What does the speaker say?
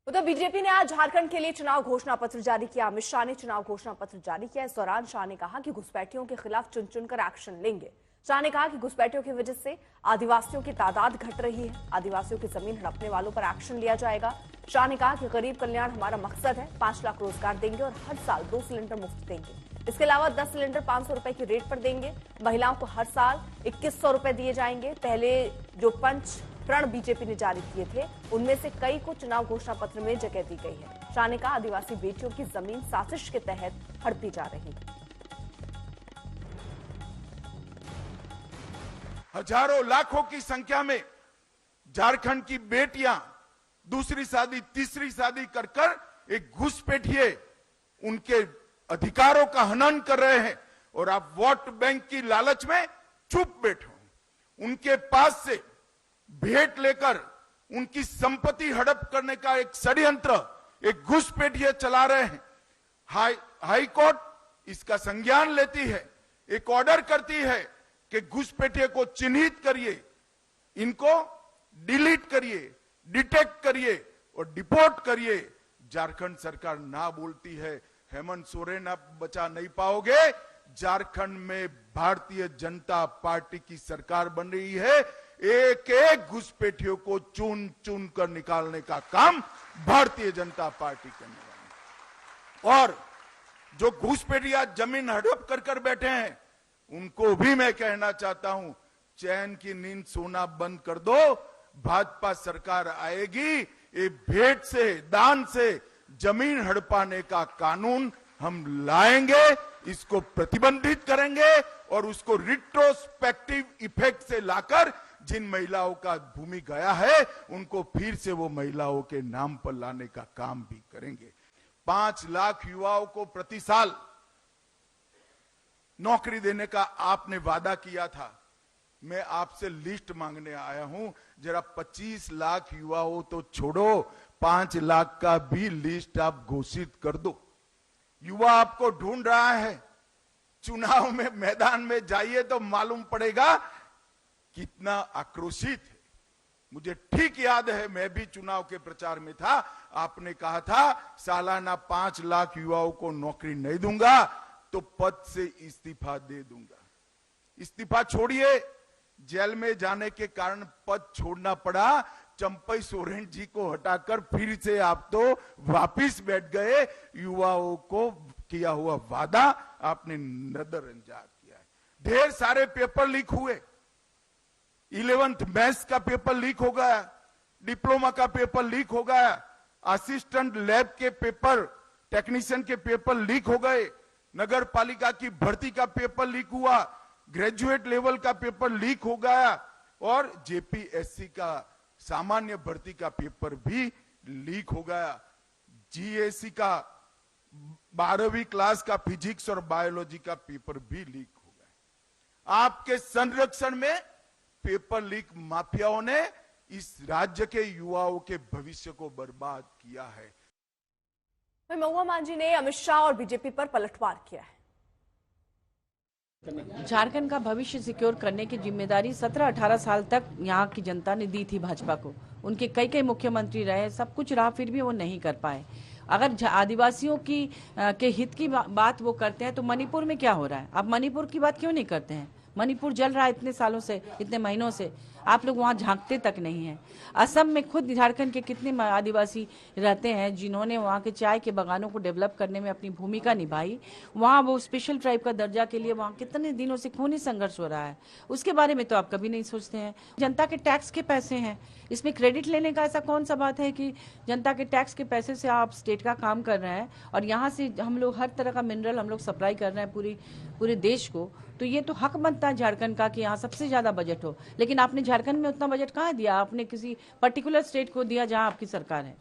उधर बीजेपी ने आज झारखंड के लिए चुनाव घोषणा पत्र जारी किया। अमित शाह ने चुनाव घोषणा पत्र जारी किया। इस दौरान शाह ने कहा कि घुसपैठियों के खिलाफ चुन चुनकर एक्शन लेंगे। शाह ने कहा कि घुसपैठियों की वजह से आदिवासियों की तादाद घट रही है। आदिवासियों की जमीन हड़पने वालों पर एक्शन लिया जाएगा। शाह ने कहा कि गरीब कल्याण हमारा मकसद है। 5 लाख रोजगार देंगे और हर साल 2 सिलेंडर मुफ्त देंगे। इसके अलावा 10 सिलेंडर 500 रुपए की रेट पर देंगे। महिलाओं को हर साल 2100 रुपए दिए जाएंगे। पहले जो पंच प्रण बीजेपी ने जारी किए थे उनमें से कई को चुनाव घोषणा पत्र में जगह दी गई है। शाह ने कहा आदिवासी बेटियों की जमीन साजिश के तहत हड़पी जा रही है। हजारों लाखों की संख्या में झारखंड की बेटियां दूसरी शादी तीसरी शादी कर कर एक घुसपैठिए उनके अधिकारों का हनन कर रहे हैं और आप वोट बैंक की लालच में चुप बैठो। उनके पास से भेंट लेकर उनकी संपत्ति हड़प करने का एक षड्यंत्र एक घुसपैठिए चला रहे हैं। हाई कोर्ट इसका संज्ञान लेती है, एक ऑर्डर करती है कि घुसपैठिए को चिन्हित करिए, इनको डिलीट करिए, डिटेक्ट करिए और डिपोर्ट करिए। झारखंड सरकार ना बोलती है। हेमंत सोरेन आप बचा नहीं पाओगे। झारखंड में भारतीय जनता पार्टी की सरकार बन रही है। एक एक घुसपैठियों को चुन चुन कर निकालने का काम भारतीय जनता पार्टी करने वाली। और जो घुसपैठिया जमीन हड़प कर कर बैठे हैं उनको भी मैं कहना चाहता हूं, चैन की नींद सोना बंद कर दो। भाजपा सरकार आएगी, ये भेंट से दान से जमीन हड़पाने का कानून हम लाएंगे, इसको प्रतिबंधित करेंगे और उसको रिट्रोस्पेक्टिव इफेक्ट से लाकर जिन महिलाओं का भूमि गया है उनको फिर से वो महिलाओं के नाम पर लाने का काम भी करेंगे। 5 लाख युवाओं को प्रति साल नौकरी देने का आपने वादा किया था। मैं आपसे लिस्ट मांगने आया हूं। जरा 25 लाख युवाओं तो छोड़ो, 5 लाख का भी लिस्ट आप घोषित कर दो। युवा आपको ढूंढ रहा है। चुनाव में मैदान में जाइए तो मालूम पड़ेगा कितना आक्रोशित है। मुझे ठीक याद है, मैं भी चुनाव के प्रचार में था। आपने कहा था सालाना 5 लाख युवाओं को नौकरी नहीं दूंगा तो पद से इस्तीफा दे दूंगा। इस्तीफा छोड़िए, जेल में जाने के कारण पद छोड़ना पड़ा। चंपई सोरेन जी को हटाकर फिर से आप तो वापिस बैठ गए। युवाओं को किया हुआ वादा आपने नजरअंदाज किया है। ढेर सारे पेपर लीक हुए। 11th मैथ्स का पेपर लीक हो गया, डिप्लोमा का पेपर लीक हो गया, असिस्टेंट लैब के पेपर, टेक्नीशियन के पेपर लीक हो गए, नगर पालिका की भर्ती का पेपर लीक हुआ, ग्रेजुएट लेवल का पेपर लीक हो गया और जेपीएससी का सामान्य भर्ती का पेपर भी लीक हो गया। जीएससी का 12वीं क्लास का फिजिक्स और बायोलॉजी का पेपर भी लीक हो गया। आपके संरक्षण में पेपर लीक माफियाओं ने इस राज्य के युवाओं के भविष्य को बर्बाद किया है। महुआ मांझी ने अमित शाह और बीजेपी पर पलटवार किया है। झारखंड का भविष्य सिक्योर करने की जिम्मेदारी 17-18 साल तक यहाँ की जनता ने दी थी भाजपा को। उनके कई मुख्यमंत्री रहे, सब कुछ रहा, फिर भी वो नहीं कर पाए। अगर आदिवासियों की के हित की बात वो करते हैं तो मणिपुर में क्या हो रहा है? आप मणिपुर की बात क्यों नहीं करते हैं? मणिपुर जल रहा है इतने सालों से, इतने महीनों से, आप लोग वहाँ झांकते तक नहीं हैं। असम में खुद झारखंड के कितने आदिवासी रहते हैं जिन्होंने वहाँ के चाय के बागानों को डेवलप करने में अपनी भूमिका निभाई। वहाँ वो स्पेशल ट्राइब का दर्जा के लिए वहाँ कितने दिनों से खूनी संघर्ष हो रहा है, उसके बारे में तो आप कभी नहीं सोचते हैं। जनता के टैक्स के पैसे हैं, इसमें क्रेडिट लेने का ऐसा कौन सा बात है कि जनता के टैक्स के पैसे से आप स्टेट का काम कर रहे हैं और यहाँ से हम लोग हर तरह का मिनरल हम लोग सप्लाई कर रहे हैं पूरे देश को। तो ये तो हक बनता है झारखंड का कि यहाँ सबसे ज्यादा बजट हो, लेकिन आपने झारखंड में उतना बजट कहाँ दिया? आपने किसी पर्टिकुलर स्टेट को दिया जहाँ आपकी सरकार है।